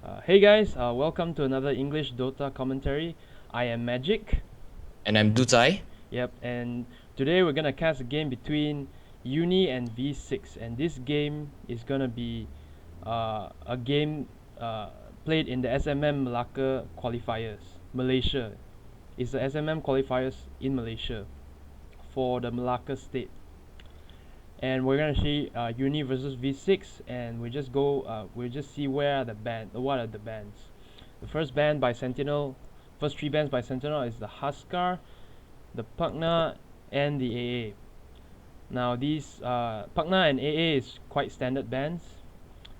Hey guys, welcome to another English Dota commentary. I am Magic. And I'm Dutai. Yep, and today we're gonna cast a game between Euni and V6, and this game is gonna be a game played in the SMM Melaka qualifiers, Malaysia. It's the SMM qualifiers in Malaysia for the Malacca state, and we're gonna see Uni versus V6, and we'll just see what are the bans. The first three bands by Sentinel is the Huskar, the Pugna, and the AA. Now these Pugna and AA is quite standard bans,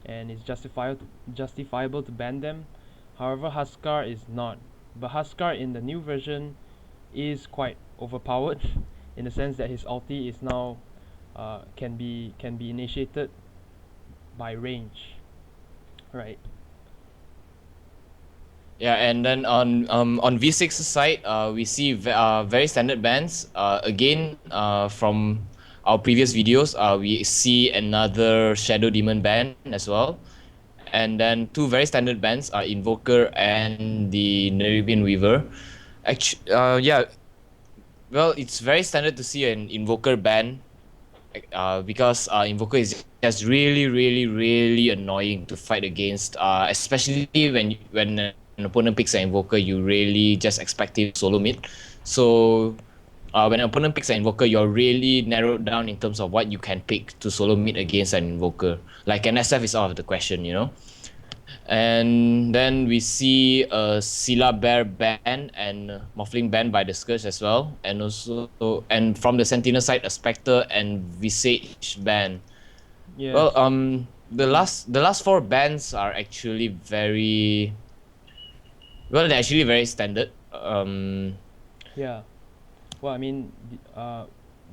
and it's justifiable to ban them. However, Huskar is not. But Huskar in the new version is quite overpowered in the sense that his ulti is now can be initiated by range, right? Yeah, and then on V6's side, we see very standard bans. Again, from our previous videos, we see another Shadow Demon ban as well. And then two very standard bans are Invoker and the Nerubian Weaver. Actually, yeah, well, it's very standard to see an Invoker ban, because Invoker is just really, really, really annoying to fight against. Especially when an opponent picks an Invoker, you really just expect him to solo mid. So when an opponent picks an Invoker, you're really narrowed down in terms of what you can pick to solo mid against an Invoker. Like an SF is out of the question, you know. And then we see a Scylla Bear ban and Muffling ban by the Scourge as well. And also, and from the Sentinel side, a Spectre and Visage ban. Yes. Well, the last four bans are actually they're actually very standard. Yeah. Well, I mean,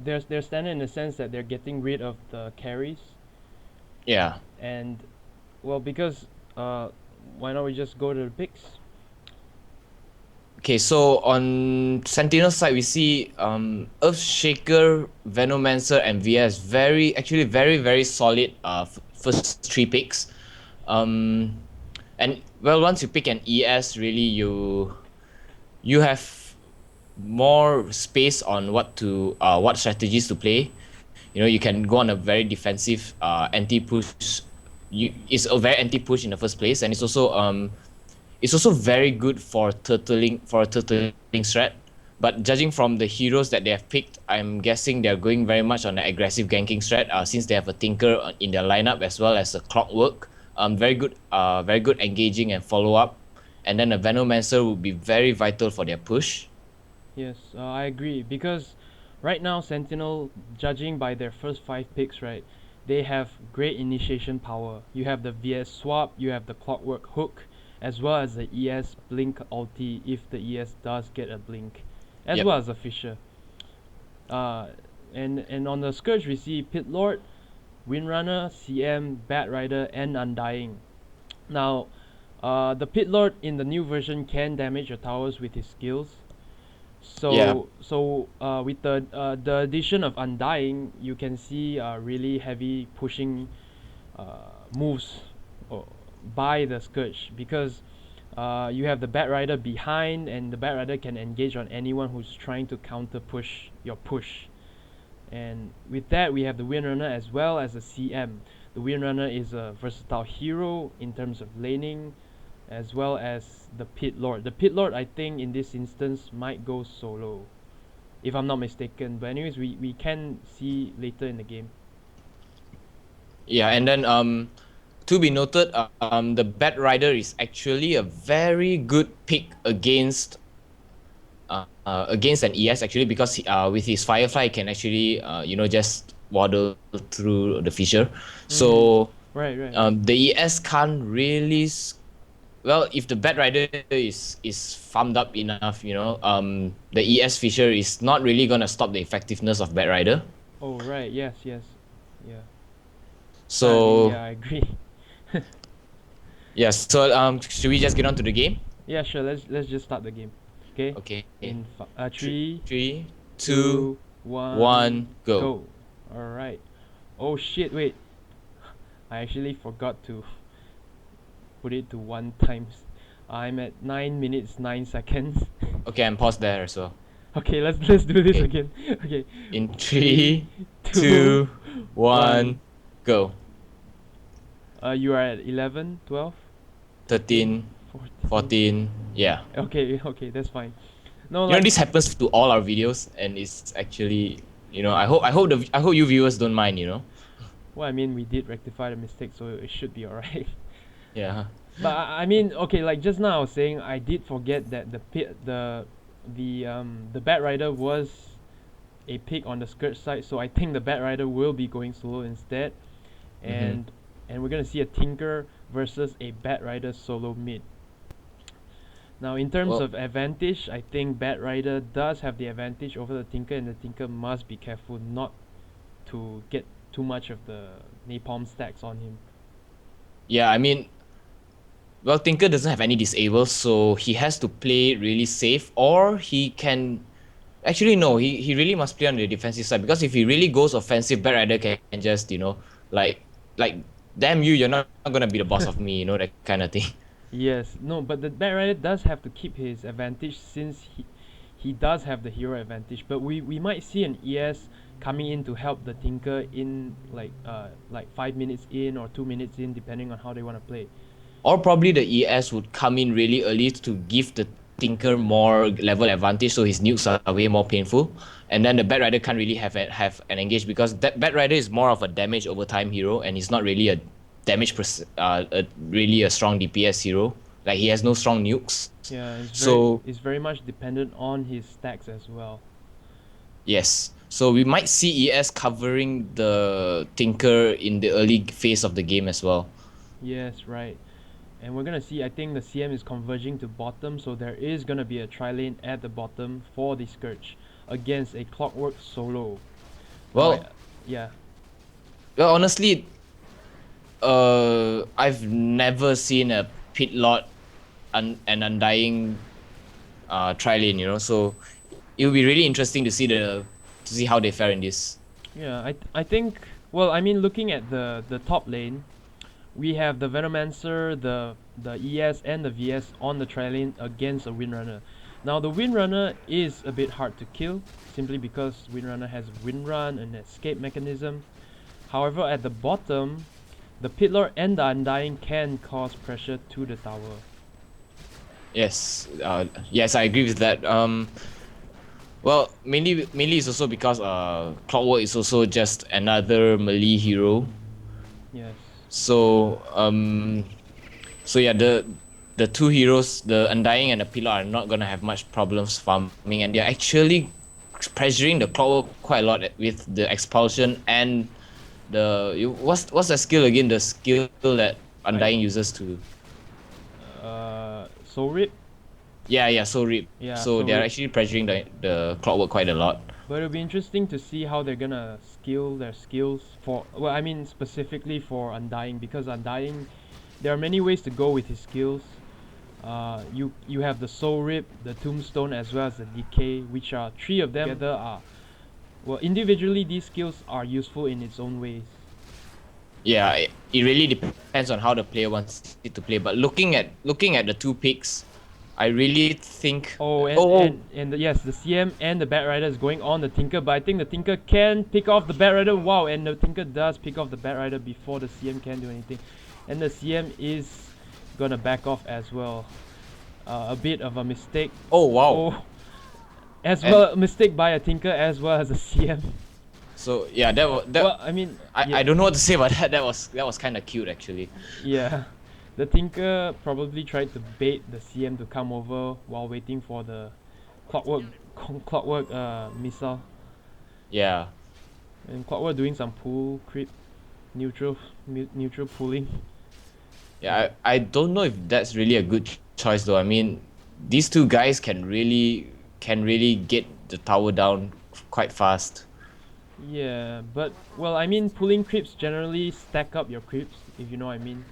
they're standard in the sense that they're getting rid of the carries, Yeah. and well, because why not we just go to the picks? Okay, so on Sentinel side, we see Earthshaker, Venomancer, and VS actually very, very solid first three picks. Um, and well, once you pick an ES, really you have more space on what strategies to play. You know, you can go on a very defensive anti push. It's a very anti push in the first place, and it's also very good for turtling strat. But judging from the heroes that they have picked, I'm guessing they're going very much on the aggressive ganking strat. Since they have a Tinker in their lineup as well as a Clockwork, very good engaging and follow up. And then a Venomancer would be very vital for their push. Yes, I agree because right now Sentinel, judging by their first five picks, right, they have great initiation power. You have the VS swap, you have the Clockwork hook, as well as the ES blink ulti if the ES does get a blink, as Yep. well as a Fisher. Uh, and on the Scourge we see Pit Lord, Windrunner, CM, Bat Rider, and Undying. Now, the Pit Lord in the new version can damage your towers with his skills. Yeah. So with the addition of Undying, you can see really heavy pushing moves uh, by the Scourge because you have the Bat Rider behind, and the Bat Rider can engage on anyone who's trying to counter push your push. And with that, we have the Windrunner as well as the CM. The Windrunner is a versatile hero in terms of laning, as well as the Pit Lord. The Pit Lord, I think, in this instance, might go solo, if I'm not mistaken. But anyways, we can see later in the game. Yeah, and then to be noted, the Bat Rider is actually a very good pick against an ES actually, because with his Firefly he can actually just waddle through the fissure. Mm. So Right. the ES can't really well, if the Bat Rider is farmed up enough, the ES fissure is not really gonna stop the effectiveness of Bat Rider. Oh, right. Yes. Yeah. So I agree. yes, so should we just get on to the game? Yeah, sure. Let's just start the game. Okay. Okay, In three, three, three, two, two, one, one, go. go. All right. Oh shit! Wait. I actually forgot to put it to 1 times. I'm at 9 minutes 9 seconds. Okay, I'm paused there as well. Okay, let's do this Okay. again. Okay. In 3, 3, 2, 1, 1. go. You are at 11, 12, 13, 14. 14. Yeah. Okay, that's fine. No, You know, like, this happens to all our videos, and it's actually, you know, I hope you viewers don't mind, you know. well, I mean, we did rectify the mistake, so it should be alright. Yeah. But I mean, okay, like just now I was saying, I did forget that the Bat Rider was a pick on the skirt side, so I think the Bat Rider will be going solo instead, and and we're gonna see a Tinker versus a Bat Rider solo mid. Now, in terms Well, of advantage, I think Bat Rider does have the advantage over the Tinker, and the Tinker must be careful not to get too much of the napalm stacks on him. yeah, I mean, well, Tinker doesn't have any disables, so he has to play really safe, or he can. Actually, no, he really must play on the defensive side, because if he really goes offensive, Bat Rider can just, you know, like, like, damn you, you're not gonna be the boss of me, you know, that kind of thing. Yes, no, but the Bat Rider does have to keep his advantage since he does have the hero advantage. But we might see an ES coming in to help the Tinker in like 5 minutes in or 2 minutes in, depending on how they want to play. Or probably the ES would come in really early to give the Tinker more level advantage, so his nukes are way more painful. And then the Bat Rider can't really have an engage, because that Bat Rider is more of a damage over time hero, and he's not really a really a strong DPS hero. Like, he has no strong nukes. Yeah, So it's very much dependent on his stacks as well. yes, so we might see ES covering the Tinker in the early phase of the game as well. Yes, right. And we're gonna see, I think the CM is converging to bottom, so there is gonna be a tri-lane at the bottom for the Scourge against a Clockwork solo. Well, Now, yeah. well, honestly, I've never seen a pit lot and undying tri-lane, you know, so it'll be really interesting to see how they fare in this. Yeah, I think, well, I mean, looking at the top lane, we have the Venomancer, the ES and the VS on the tri-lane against a Windrunner. Now the Windrunner is a bit hard to kill, simply because Windrunner has Windrun and escape mechanism. However, at the bottom, the Pitlord and the Undying can cause pressure to the tower. Yes, yes, I agree with that. Well, mainly it's also because Clockwork is also just another melee hero. Yes. So so yeah, the two heroes, the Undying and the Pillar, are not gonna have much problems farming, and they're actually pressuring the Clockwork quite a lot with the Expulsion and what's the skill again? The skill that Undying uses to Soul Rip. Yeah, Soul Rip. Yeah, so Soul they're Rip. actually pressuring the Clockwork quite a lot. But it'll be interesting to see how they're gonna skill their skills for, well, I mean specifically for Undying, because Undying, there are many ways to go with his skills. You have the Soul Rip, the Tombstone, as well as the Decay, which are three of them together are, well, individually these skills are useful in its own ways. Yeah, it really depends on how the player wants it to play. But looking at the two picks, I really think. Yes, the CM and the Bat Rider is going on the Tinker, but I think the Tinker can pick off the Bat Rider. Wow, and the Tinker does pick off the Bat Rider before the CM can do anything, and the CM is gonna back off as well. A bit of a mistake. Oh wow! Oh, as well, a mistake by a Tinker as well as a CM. So yeah, Well, I mean, I don't know what to say about that. That was kind of cute actually. Yeah, the Tinker probably tried to bait the CM to come over while waiting for the Clockwork missile. Yeah. And Clockwork doing some pull creep, neutral pulling. Yeah, I don't know if that's really a good choice though. I mean, these two guys can really get the tower down quite fast. Yeah, but well, I mean, pulling creeps generally stack up your creeps, if you know what I mean.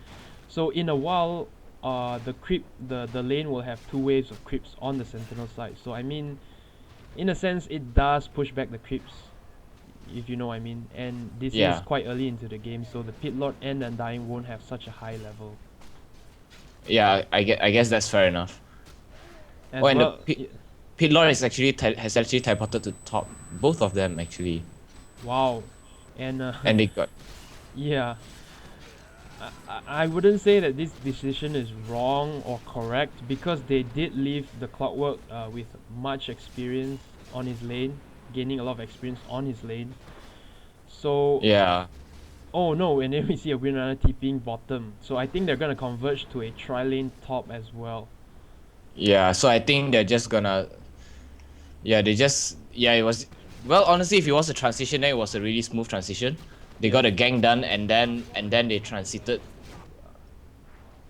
So in a while, the lane will have two waves of creeps on the sentinel side. So I mean, in a sense, it does push back the creeps, if you know what I mean. And this is quite early into the game, so the Pitlord and the Undying won't have such a high level. Yeah, I guess that's fair enough. As Oh, and well. Pit Lord is actually has actually teleported to top. Both of them actually, Wow. And and they got. yeah, I wouldn't say that this decision is wrong or correct because they did leave the Clockwork with much experience on his lane, gaining a lot of experience on his lane. So, Yeah, oh no, and then we see a Windrunner TPing bottom. So I think they're gonna converge to a tri-lane top as well. yeah. So I think they're just gonna. Yeah, they just. Yeah, it was. Well, honestly, if it was a transition, then it was a really smooth transition. They Yes. got a gang done, and then they transited.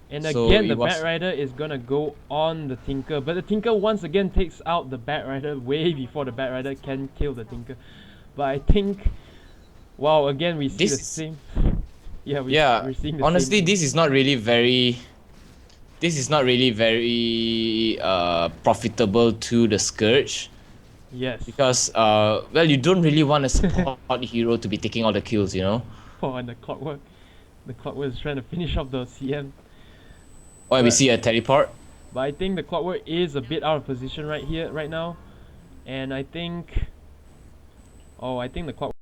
And So again, it the was. Batrider is gonna go on the Tinker, but the Tinker once again takes out the Batrider way before the Batrider can kill the Tinker. But I think, wow, again we see the This. same. Yeah, Yeah, we're seeing the same honestly, thing. this is not really very. This is not really very profitable to the Scourge. Yes. Because well, you don't really want a support hero to be taking all the kills, you know. Oh, and the Clockwork. The Clockwork is trying to finish off the CM. Oh, and we But see a teleport. but I think the Clockwork is a bit out of position right here, right now. And I think, oh, I think the Clockwork